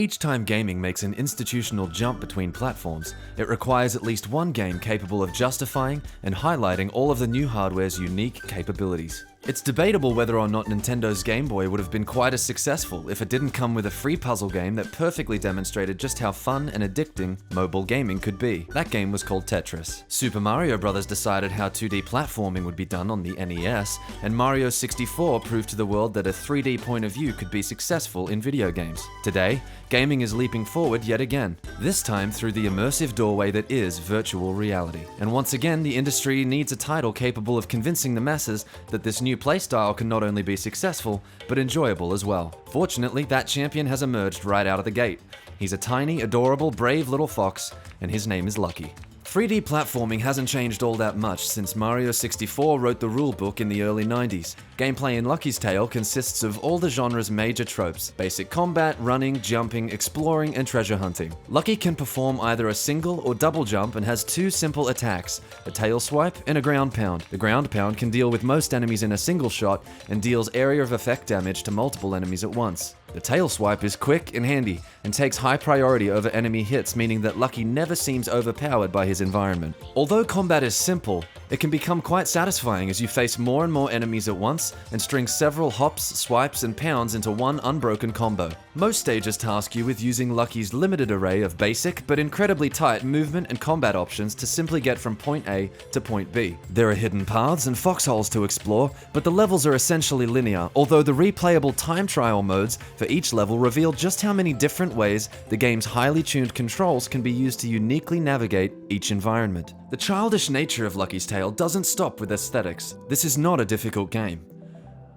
Each time gaming makes an institutional jump between platforms, it requires at least one game capable of justifying and highlighting all of the new hardware's unique capabilities. It's debatable whether or not Nintendo's Game Boy would have been quite as successful if it didn't come with a free puzzle game that perfectly demonstrated just how fun and addicting mobile gaming could be. That game was called Tetris. Super Mario Bros. Decided how 2D platforming would be done on the NES, and Mario 64 proved to the world that a 3D point of view could be successful in video games. Today, gaming is leaping forward yet again, this time through the immersive doorway that is virtual reality. And once again, the industry needs a title capable of convincing the masses that this new playstyle can not only be successful, but enjoyable as well. Fortunately, that champion has emerged right out of the gate. He's a tiny, adorable, brave little fox, and his name is Lucky. 3D platforming hasn't changed all that much since Mario 64 wrote the rulebook in the early 90s. Gameplay in Lucky's Tale consists of all the genre's major tropes: basic combat, running, jumping, exploring, and treasure hunting. Lucky can perform either a single or double jump and has two simple attacks, a tail swipe and a ground pound. The ground pound can deal with most enemies in a single shot and deals area of effect damage to multiple enemies at once. The tail swipe is quick and handy, and takes high priority over enemy hits, meaning that Lucky never seems overpowered by his environment. Although combat is simple, it can become quite satisfying as you face more and more enemies at once and string several hops, swipes, and pounds into one unbroken combo. Most stages task you with using Lucky's limited array of basic but incredibly tight movement and combat options to simply get from point A to point B. There are hidden paths and foxholes to explore, but the levels are essentially linear, although the replayable time trial modes for each level reveal just how many different ways the game's highly tuned controls can be used to uniquely navigate each environment. The childish nature of Lucky's Tale doesn't stop with aesthetics. This is not a difficult game.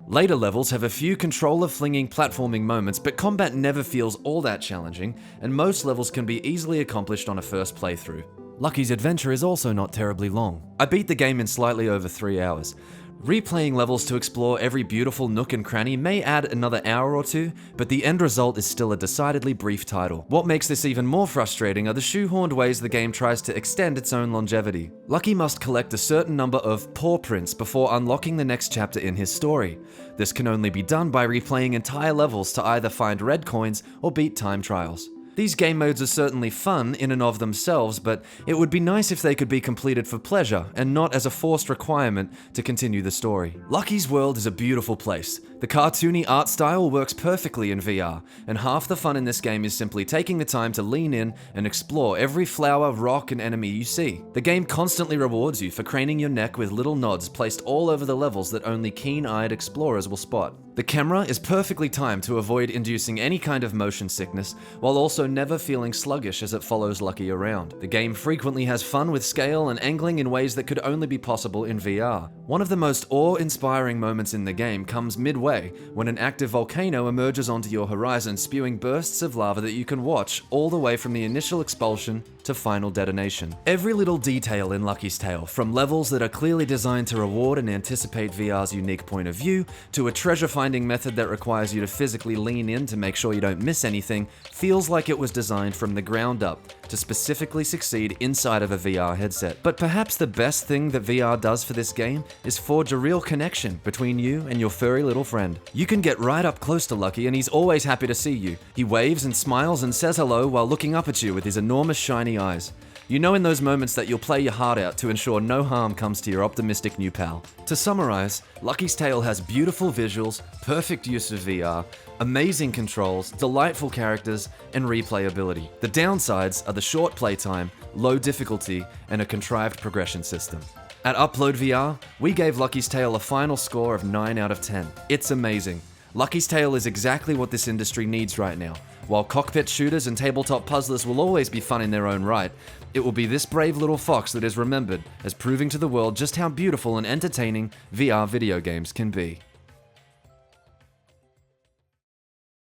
Later levels have a few controller-flinging platforming moments, but combat never feels all that challenging, and most levels can be easily accomplished on a first playthrough. Lucky's adventure is also not terribly long. I beat the game in slightly over 3 hours. Replaying levels to explore every beautiful nook and cranny may add another hour or two, but the end result is still a decidedly brief title. What makes this even more frustrating are the shoehorned ways the game tries to extend its own longevity. Lucky must collect a certain number of paw prints before unlocking the next chapter in his story. This can only be done by replaying entire levels to either find red coins or beat time trials. These game modes are certainly fun in and of themselves, but it would be nice if they could be completed for pleasure and not as a forced requirement to continue the story. Lucky's world is a beautiful place. The cartoony art style works perfectly in VR, and half the fun in this game is simply taking the time to lean in and explore every flower, rock, and enemy you see. The game constantly rewards you for craning your neck with little nods placed all over the levels that only keen-eyed explorers will spot. The camera is perfectly timed to avoid inducing any kind of motion sickness, while also never feeling sluggish as it follows Lucky around. The game frequently has fun with scale and angling in ways that could only be possible in VR. One of the most awe-inspiring moments in the game comes midway, when an active volcano emerges onto your horizon, spewing bursts of lava that you can watch all the way from the initial expulsion to final detonation. Every little detail in Lucky's Tale, from levels that are clearly designed to reward and anticipate VR's unique point of view, to a treasure-finding method that requires you to physically lean in to make sure you don't miss anything, feels like it was designed from the ground up to specifically succeed inside of a VR headset. But perhaps the best thing that VR does for this game is forge a real connection between you and your furry little friend. You can get right up close to Lucky and he's always happy to see you. He waves and smiles and says hello while looking up at you with his enormous shiny eyes. You know in those moments that you'll play your heart out to ensure no harm comes to your optimistic new pal. To summarize, Lucky's Tale has beautiful visuals, perfect use of VR, amazing controls, delightful characters, and replayability. The downsides are the short playtime, low difficulty, and a contrived progression system. At Upload VR, we gave Lucky's Tale a final score of 9 out of 10. It's amazing. Lucky's Tale is exactly what this industry needs right now. While cockpit shooters and tabletop puzzlers will always be fun in their own right, it will be this brave little fox that is remembered as proving to the world just how beautiful and entertaining VR video games can be.